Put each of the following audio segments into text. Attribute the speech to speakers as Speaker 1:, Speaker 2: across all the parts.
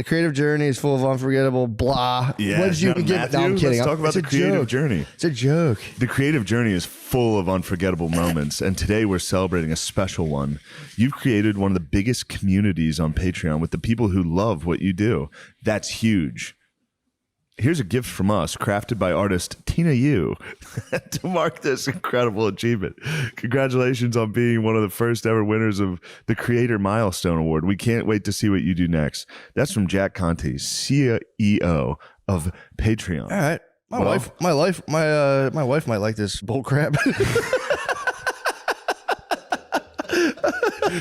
Speaker 1: creative journey is full of unforgettable blah.
Speaker 2: Yeah.
Speaker 1: What did you give? No, I'm kidding.
Speaker 2: Let's talk about the creative journey.
Speaker 1: It's a joke.
Speaker 2: The creative journey is full of unforgettable moments, and today we're celebrating a special one. You've created one of the biggest communities on Patreon with the people who love what you do. That's huge. Here's a gift from us, crafted by artist Tina Yu, to mark this incredible achievement. Congratulations on being one of the first ever winners of the Creator Milestone Award. We can't wait to see what you do next. That's from Jack Conte, CEO of Patreon.
Speaker 1: All right. My wife might like this bull crap.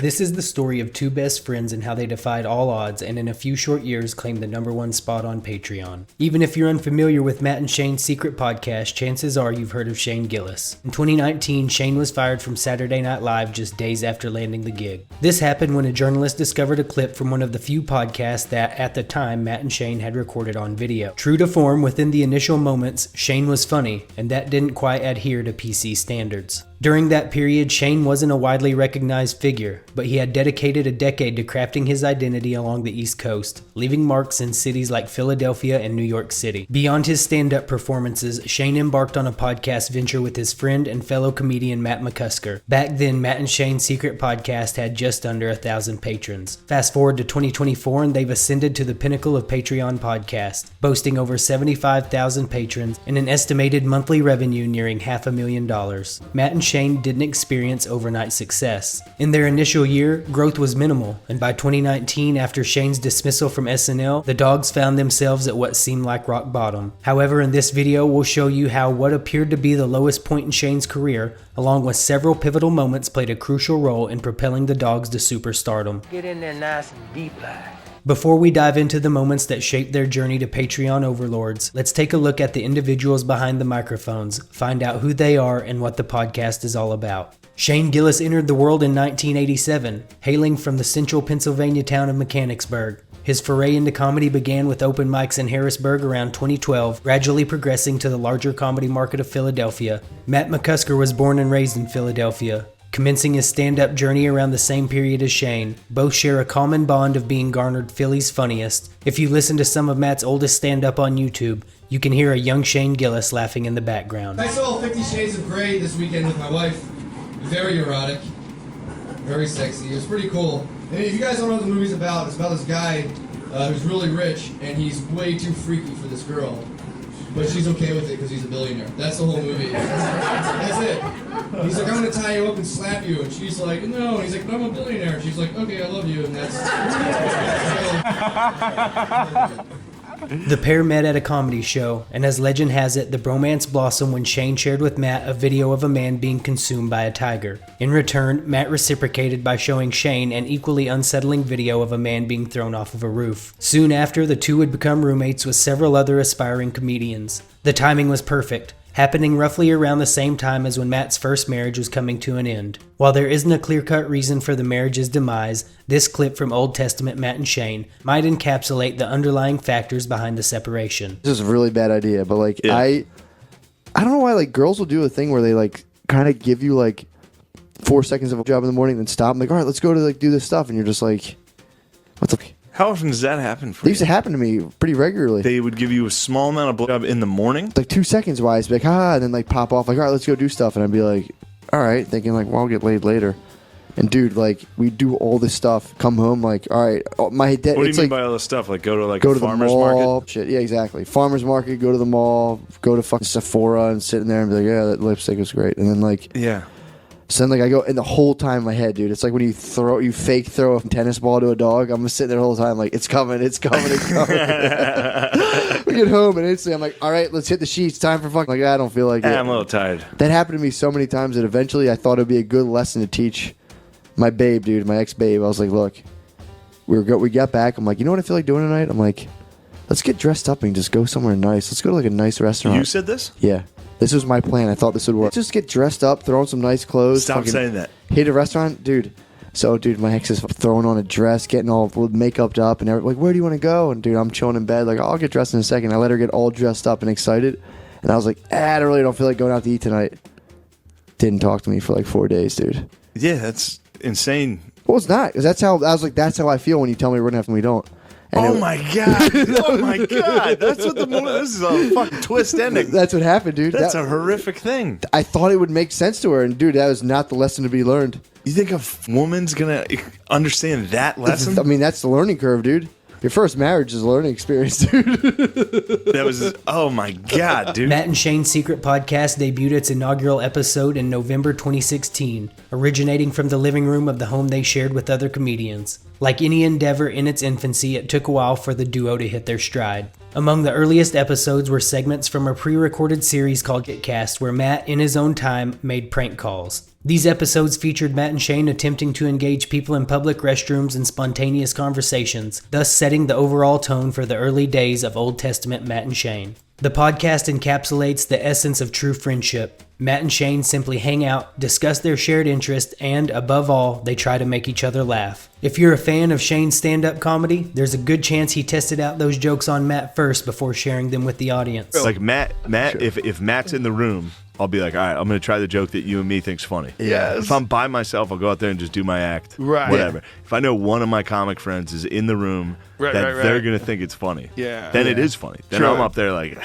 Speaker 3: This is the story of two best friends and how they defied all odds and in a few short years claimed the #1 spot on Patreon. Even if you're unfamiliar with Matt and Shane's secret podcast, chances are you've heard of Shane Gillis. In 2019, Shane was fired from Saturday Night Live just days after landing the gig. This happened when a journalist discovered a clip from one of the few podcasts that, at the time, Matt and Shane had recorded on video. True to form, within the initial moments, Shane was funny, and that didn't quite adhere to PC standards. During that period, Shane wasn't a widely recognized figure, but he had dedicated a decade to crafting his identity along the East Coast, leaving marks in cities like Philadelphia and New York City. Beyond his stand-up performances, Shane embarked on a podcast venture with his friend and fellow comedian Matt Mccusker. Back then, Matt and Shane's secret podcast had just under 1,000 patrons. Fast forward to 2024 and they've ascended to the pinnacle of Patreon podcast, boasting over 75,000 patrons and an estimated monthly revenue nearing $500,000. Matt and Shane didn't experience overnight success. In their initial year, growth was minimal, and by 2019, after Shane's dismissal from SNL, the Dawgs found themselves at what seemed like rock bottom. However, in this video, we'll show you how what appeared to be the lowest point in Shane's career, along with several pivotal moments, played a crucial role in propelling the Dawgs to superstardom.
Speaker 4: Get in there nice and deep like.
Speaker 3: Before we dive into the moments that shaped their journey to Patreon overlords, let's take a look at the individuals behind the microphones, find out who they are and what the podcast is all about. Shane Gillis entered the world in 1987, hailing from the central Pennsylvania town of Mechanicsburg. His foray into comedy began with open mics in Harrisburg around 2012, gradually progressing to the larger comedy market of Philadelphia. Matt Mccusker was born and raised in Philadelphia. Commencing his stand-up journey around the same period as Shane, both share a common bond of being garnered Philly's funniest. If you listen to some of Matt's oldest stand-up on YouTube, you can hear a young Shane Gillis laughing in the background.
Speaker 5: I saw 50 Shades of Grey this weekend with my wife. Very erotic, very sexy. It was pretty cool. And if you guys don't know what the movie's about, it's about this guy who's really rich and he's way too freaky for this girl. But she's okay with it because he's a billionaire. That's the whole movie. That's it. He's like, I'm going to tie you up and slap you. And she's like, no. And he's like, but I'm a billionaire. And she's like, okay, I love you. And that's...
Speaker 3: The pair met at a comedy show, and as legend has it, the bromance blossomed when Shane shared with Matt a video of a man being consumed by a tiger. In return, Matt reciprocated by showing Shane an equally unsettling video of a man being thrown off of a roof. Soon after, the two would become roommates with several other aspiring comedians. The timing was perfect, happening roughly around the same time as when Matt's first marriage was coming to an end. While there isn't a clear-cut reason for the marriage's demise, this clip from Old Testament Matt and Shane might encapsulate the underlying factors behind the separation.
Speaker 1: This is a really bad idea, but like I don't know why like girls will do a thing where they like kind of give you like 4 seconds of a job in the morning, then stop. I'm like, all right, let's go to like do this stuff, and you're just like, what the?
Speaker 2: How often does that happen for
Speaker 1: It used to happen to me pretty regularly.
Speaker 2: They would give you a small amount of blowjob in the morning?
Speaker 1: Like 2 seconds wise, be like, and then like pop off, like, all right, let's go do stuff. And I'd be like, all right, thinking like, well, I'll get laid later. And dude, like, we do all this stuff, come home, like, all right, my dad.
Speaker 2: What do you mean by all this stuff? Like, go to like a farmer's
Speaker 1: the mall,
Speaker 2: market?
Speaker 1: Shit, yeah, exactly. Farmer's market, go to the mall, go to fucking Sephora and sit in there and be like, yeah, that lipstick was great. And then like,
Speaker 2: yeah.
Speaker 1: So then, like, I go, and the whole time in my head, dude, it's like when you fake throw a tennis ball to a dog. I'm just sitting there the whole time, like, it's coming, it's coming, it's coming. We get home, and instantly I'm like, all right, let's hit the sheets. Time for fucking, like, I don't feel like it.
Speaker 2: I'm a little tired.
Speaker 1: That happened to me so many times that eventually I thought it would be a good lesson to teach my babe, dude, my ex-babe. I was like, look, we got back. I'm like, you know what I feel like doing tonight? I'm like, let's get dressed up and just go somewhere nice. Let's go to, like, a nice restaurant.
Speaker 2: You said this?
Speaker 1: Yeah. This was my plan. I thought this would work. Just get dressed up, throw on some nice clothes.
Speaker 2: Stop saying that.
Speaker 1: Hit a restaurant, dude. So, dude, my ex is throwing on a dress, getting all makeuped up, and like, where do you want to go? And dude, I'm chilling in bed, like, I'll get dressed in a second. I let her get all dressed up and excited, and I was like, I really don't feel like going out to eat tonight. Didn't talk to me for like 4 days, dude.
Speaker 2: Yeah, that's insane.
Speaker 1: Well, it's not, because that's how I was like, that's how I feel when you tell me we're gonna have and we don't. And
Speaker 2: Oh my god! Oh my god! That's what the movie. This is a fucking twist ending.
Speaker 1: That's what happened, dude.
Speaker 2: That's a horrific thing.
Speaker 1: I thought it would make sense to her, and dude, that was not the lesson to be learned.
Speaker 2: You think a woman's gonna understand that lesson?
Speaker 1: I mean, that's the learning curve, dude. Your first marriage is a learning experience, dude.
Speaker 2: That was. Oh my god, dude.
Speaker 3: Matt and Shane's Secret Podcast debuted its inaugural episode in November 2016, originating from the living room of the home they shared with other comedians. Like any endeavor in its infancy, it took a while for the duo to hit their stride. Among the earliest episodes were segments from a pre-recorded series called Getcast, where Matt, in his own time, made prank calls. These episodes featured Matt and Shane attempting to engage people in public restrooms in spontaneous conversations, thus setting the overall tone for the early days of Old Testament Matt and Shane. The podcast encapsulates the essence of true friendship. Matt and Shane simply hang out, discuss their shared interest, and, above all, they try to make each other laugh. If you're a fan of Shane's stand-up comedy, there's a good chance he tested out those jokes on Matt first before sharing them with the audience.
Speaker 2: Like Matt, if Matt's in the room, I'll be like, all right, I'm going to try the joke that you and me think's funny.
Speaker 6: Yes.
Speaker 2: If I'm by myself, I'll go out there and just do my act.
Speaker 6: Right.
Speaker 2: Whatever. If I know one of my comic friends is in the room,
Speaker 6: Right.
Speaker 2: they're going to think it's funny.
Speaker 6: Yeah.
Speaker 2: Then it is funny. Then
Speaker 6: Sure.
Speaker 2: I'm up there like,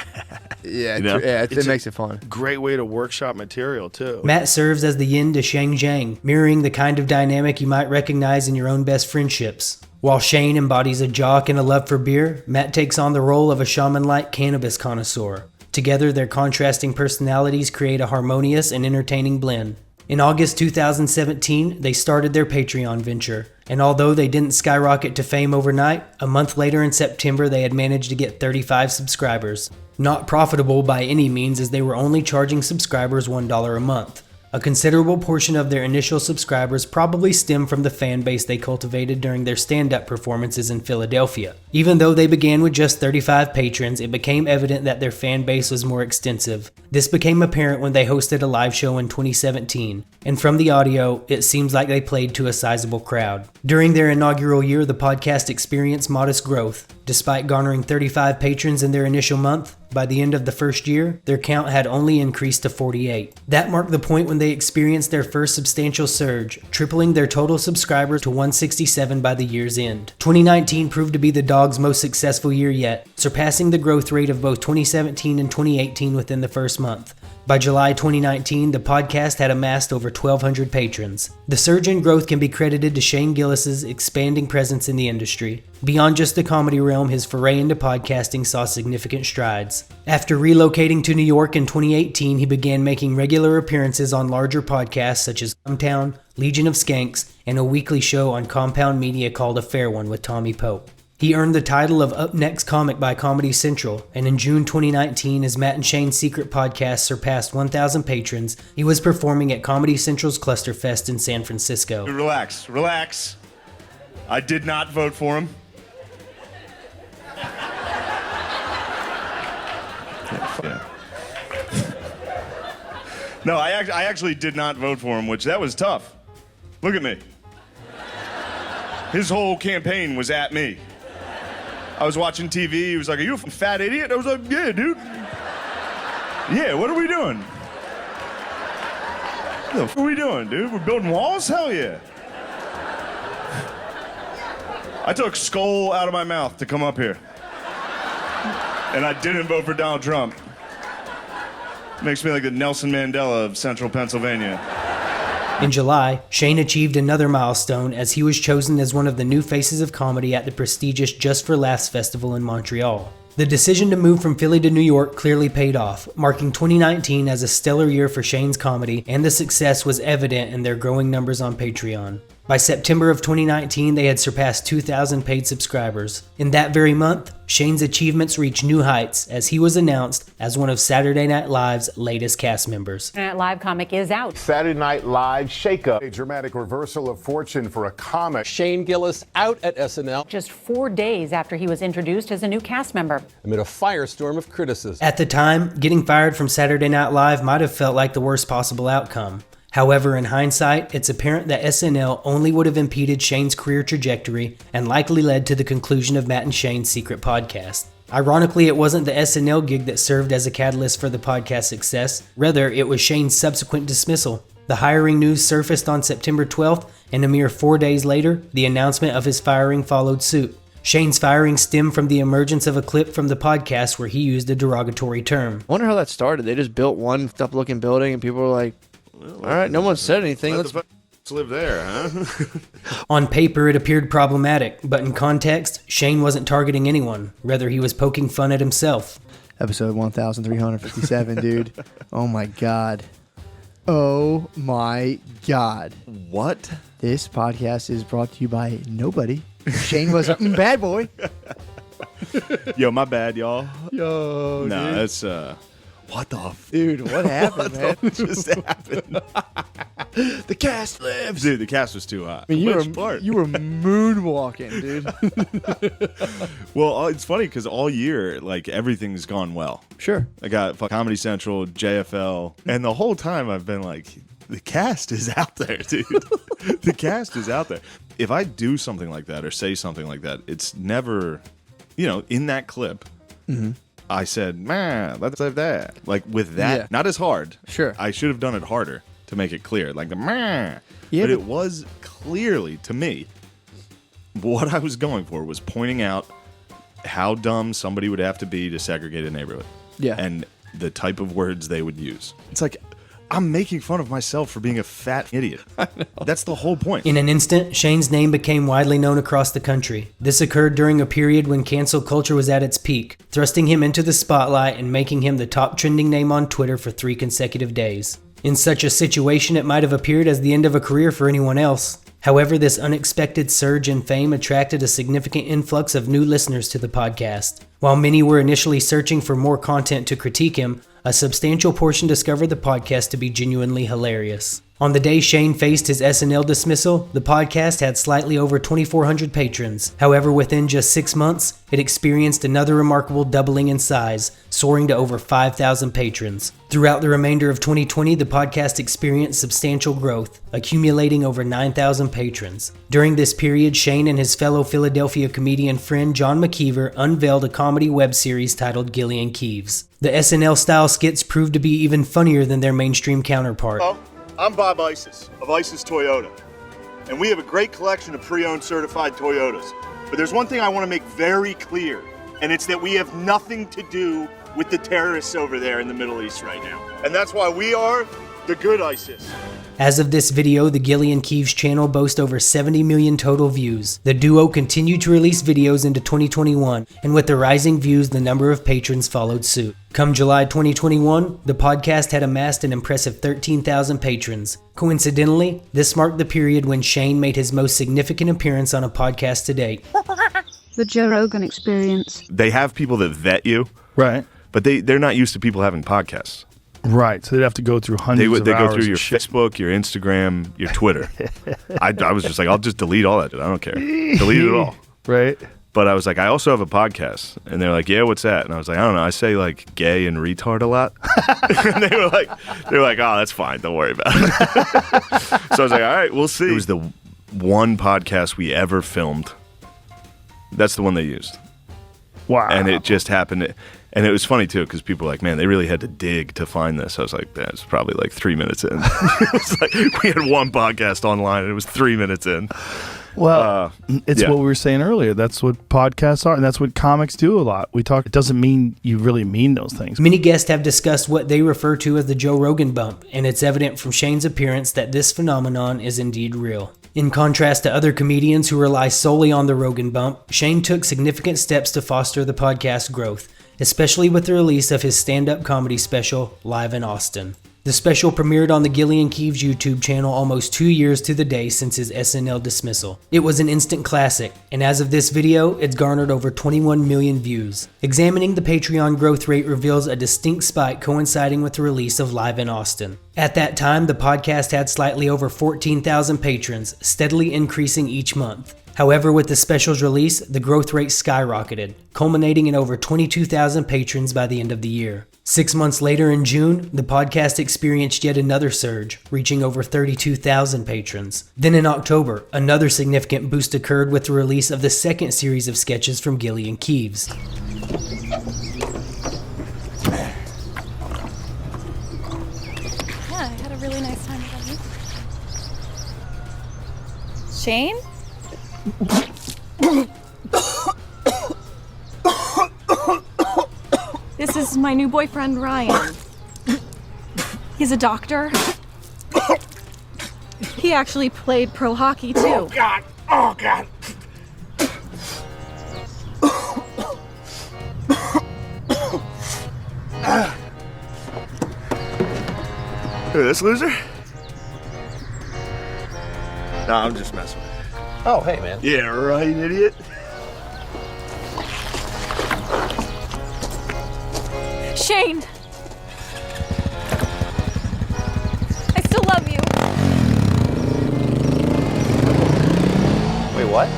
Speaker 1: Yeah,
Speaker 2: You know?
Speaker 1: it makes it fun.
Speaker 6: Great way to workshop material too.
Speaker 3: Matt serves as the yin to Shang Zhang, mirroring the kind of dynamic you might recognize in your own best friendships. While Shane embodies a jock and a love for beer, Matt takes on the role of a shaman-like cannabis connoisseur. Together, their contrasting personalities create a harmonious and entertaining blend. In August 2017, they started their Patreon venture, and although they didn't skyrocket to fame overnight, a month later in September they had managed to get 35 subscribers. Not profitable by any means, as they were only charging subscribers $1 a month. A considerable portion of their initial subscribers probably stem from the fan base they cultivated during their stand-up performances in Philadelphia. Even though they began with just 35 patrons, it became evident that their fan base was more extensive. This became apparent when they hosted a live show in 2017, and from the audio, it seems like they played to a sizable crowd. During their inaugural year, the podcast experienced modest growth. Despite garnering 35 patrons in their initial month, by the end of the first year, their count had only increased to 48. That marked the point when they experienced their first substantial surge, tripling their total subscribers to 167 by the year's end. 2019 proved to be the Dawgs' most successful year yet, surpassing the growth rate of both 2017 and 2018 within the first month. By July 2019, the podcast had amassed over 1,200 patrons. The surge in growth can be credited to Shane Gillis' expanding presence in the industry. Beyond just the comedy realm, his foray into podcasting saw significant strides. After relocating to New York in 2018, he began making regular appearances on larger podcasts such as Cometown, Legion of Skanks, and a weekly show on Compound Media called A Fair One with Tommy Pope. He earned the title of Up Next Comic by Comedy Central, and in June 2019, as Matt and Shane's Secret Podcast surpassed 1,000 patrons, he was performing at Comedy Central's Clusterfest in San Francisco.
Speaker 2: relax. I did not vote for him. No, I actually did not vote for him, which that was tough. Look at me. His whole campaign was at me. I was watching TV. He was like, "Are you a fat idiot?" I was like, "Yeah, dude. Yeah, what are we doing? What the f are we doing, dude? We're building walls? Hell yeah." I took skull out of my mouth to come up here. And I didn't vote for Donald Trump. Makes me like the Nelson Mandela of central Pennsylvania.
Speaker 3: In July, Shane achieved another milestone as he was chosen as one of the new faces of comedy at the prestigious Just for Laughs Festival in Montreal. The decision to move from Philly to New York clearly paid off, marking 2019 as a stellar year for Shane's comedy, and the success was evident in their growing numbers on Patreon. By September of 2019, they had surpassed 2,000 paid subscribers. In that very month, Shane's achievements reached new heights as he was announced as one of Saturday Night Live's latest cast members.
Speaker 7: Saturday Night Live comic is out.
Speaker 8: Saturday Night Live shakeup. A dramatic reversal of fortune for a comic.
Speaker 9: Shane Gillis out at SNL
Speaker 7: Just 4 days after he was introduced as a new cast member.
Speaker 9: amid a firestorm of criticism.
Speaker 3: At the time, getting fired from Saturday Night Live might have felt like the worst possible outcome. However, in hindsight, it's apparent that SNL only would have impeded Shane's career trajectory and likely led to the conclusion of Matt and Shane's Secret Podcast. Ironically, it wasn't the SNL gig that served as a catalyst for the podcast's success. Rather, it was Shane's subsequent dismissal. The hiring news surfaced on September 12th, and a mere 4 days later, the announcement of his firing followed suit. Shane's firing stemmed from the emergence of a clip from the podcast where he used a derogatory term.
Speaker 1: I wonder how that started. They just built one up-looking building, and people were like, all right, no one said anything. Let's
Speaker 2: live there, huh?
Speaker 3: On paper, it appeared problematic, but in context, Shane wasn't targeting anyone. Rather, he was poking fun at himself.
Speaker 1: Episode 1357, dude. Oh my god. Oh my god.
Speaker 2: What?
Speaker 1: This podcast is brought to you by nobody. Shane was a bad boy.
Speaker 2: Yo, my bad, y'all.
Speaker 1: Yo,
Speaker 2: No,
Speaker 1: dude.
Speaker 2: that's what the
Speaker 1: Dude, what happened, man?
Speaker 2: what just happened?
Speaker 1: The cast lives.
Speaker 2: Dude, the cast was too hot.
Speaker 1: I mean,
Speaker 2: Which part?
Speaker 1: you were moonwalking, dude.
Speaker 2: Well, it's funny because all year, like, everything's gone well.
Speaker 1: Sure.
Speaker 2: I got Comedy Central, JFL, and the whole time I've been like, the cast is out there, dude. The cast is out there. If I do something like that or say something like that, it's never, in that clip, I said, man, let's have that. Like, with that,
Speaker 1: Yeah.
Speaker 2: not as hard.
Speaker 1: Sure.
Speaker 2: I should have done it harder to make it clear. Like, the man.
Speaker 1: Yeah,
Speaker 2: but
Speaker 1: but-
Speaker 2: it was clearly, to me, what I was going for was pointing out how dumb somebody would have to be to segregate a neighborhood.
Speaker 1: Yeah.
Speaker 2: And the type of words they would use. It's like, I'm making fun of myself for being a fat idiot. I know. That's the whole point.
Speaker 3: In an instant, Shane's name became widely known across the country. This occurred during a period when cancel culture was at its peak, thrusting him into the spotlight and making him the top trending name on Twitter for 3 consecutive days. In such a situation, it might have appeared as the end of a career for anyone else. However, this unexpected surge in fame attracted a significant influx of new listeners to the podcast. While many were initially searching for more content to critique him, a substantial portion discovered the podcast to be genuinely hilarious. On the day Shane faced his SNL dismissal, the podcast had slightly over 2,400 patrons. However, within just 6 months, it experienced another remarkable doubling in size, soaring to over 5,000 patrons. Throughout the remainder of 2020, the podcast experienced substantial growth, accumulating over 9,000 patrons. During this period, Shane and his fellow Philadelphia comedian friend John Mccusker unveiled a comedy web series titled Gilly and Keeves. The SNL-style skits proved to be even funnier than their mainstream counterpart.
Speaker 10: I'm Bob Isis of Isis Toyota, and we have a great collection of pre-owned certified Toyotas. But there's one thing I want to make very clear, and it's that we have nothing to do with the terrorists over there in the Middle East right now. And that's why we are the good ISIS.
Speaker 3: As of this video, the Gilly and Keeves channel boasts over 70 million total views. The duo continued to release videos into 2021, and with the rising views, the number of patrons followed suit. Come July 2021, the podcast had amassed an impressive 13,000 patrons. Coincidentally, this marked the period when Shane made his most significant appearance on a podcast to date.
Speaker 11: The Joe Rogan Experience.
Speaker 2: They have people that vet you,
Speaker 12: Right.
Speaker 2: but they're not used to people having podcasts.
Speaker 12: Right. So they'd have to go through
Speaker 2: They
Speaker 12: hundreds of
Speaker 2: go
Speaker 12: hours
Speaker 2: through your
Speaker 12: of shit.
Speaker 2: Facebook, your Instagram, your Twitter. I was just like, I'll just delete all that shit. I don't care. Delete it all.
Speaker 12: Right.
Speaker 2: But I was like, I also have a podcast. And they're like, yeah, what's that? And I was like, I don't know. I say like gay and retard a lot. And they were like, oh, that's fine. Don't worry about it. So I was like, all right, we'll see. It was the one podcast we ever filmed. That's the one they used.
Speaker 12: Wow.
Speaker 2: And it just happened. And it was funny, too, because people were like, man, they really had to dig to find this. I was like, that's probably like 3 minutes in. It was like, we had one podcast online, and it was 3 minutes in.
Speaker 12: Well, it's
Speaker 2: yeah.
Speaker 12: what we were saying earlier. That's what podcasts are, and that's what comics do a lot. We talk. It doesn't mean you really mean those things.
Speaker 3: Many guests have discussed what they refer to as the Joe Rogan bump, and it's evident from Shane's appearance that this phenomenon is indeed real. In contrast to other comedians who rely solely on the Rogan bump, Shane took significant steps to foster the podcast's growth, especially with the release of his stand-up comedy special, Live in Austin. The special premiered on the Gilly and Keeves YouTube channel almost 2 years to the day since his SNL dismissal. It was an instant classic, and as of this video, it's garnered over 21 million views. Examining the Patreon growth rate reveals a distinct spike coinciding with the release of Live in Austin. At that time, the podcast had slightly over 14,000 patrons, steadily increasing each month. However, with the special's release, the growth rate skyrocketed, culminating in over 22,000 patrons by the end of the year. 6 months later in June, the podcast experienced yet another surge, reaching over 32,000 patrons. Then in October, another significant boost occurred with the release of the second series of sketches from Gilly and Keeves.
Speaker 13: Yeah, I had a really nice time with you. Shane? This is my new boyfriend, Ryan. He's a doctor. He actually played pro hockey, too.
Speaker 10: Oh, God. Oh, God. Who, this loser? Nah, I'm just messing with you.
Speaker 9: Oh, hey, man.
Speaker 10: Yeah, right, idiot.
Speaker 13: Shane! I still love you.
Speaker 9: Wait, what?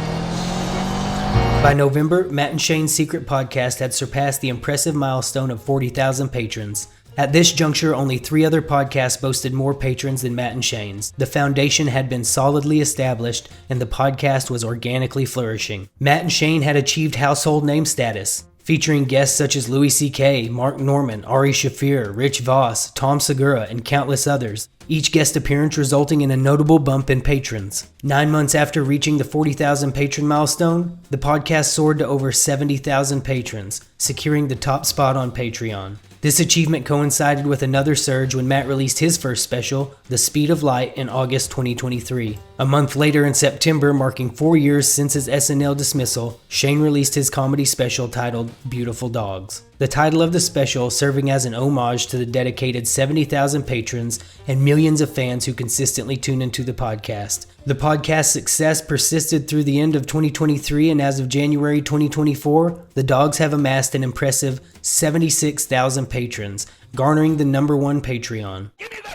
Speaker 3: By November, Matt and Shane's secret podcast had surpassed the impressive milestone of 40,000 patrons. At this juncture, only 3 other podcasts boasted more patrons than Matt and Shane's. The foundation had been solidly established, and the podcast was organically flourishing. Matt and Shane had achieved household name status, featuring guests such as Louis C.K., Mark Norman, Ari Shaffir, Rich Voss, Tom Segura, and countless others, each guest appearance resulting in a notable bump in patrons. 9 months after reaching the 40,000 patron milestone, the podcast soared to over 70,000 patrons, securing the top spot on Patreon. This achievement coincided with another surge when Matt released his first special, The Speed of Light, in August 2023. A month later in September, marking 4 years since his SNL dismissal, Shane released his comedy special titled Beautiful Dawgs. The title of the special serving as an homage to the dedicated 70,000 patrons and millions of fans who consistently tune into the podcast. The podcast's success persisted through the end of 2023, and as of January 2024, the Dawgs have amassed an impressive 76,000 patrons, garnering the #1 Patreon.
Speaker 10: You need to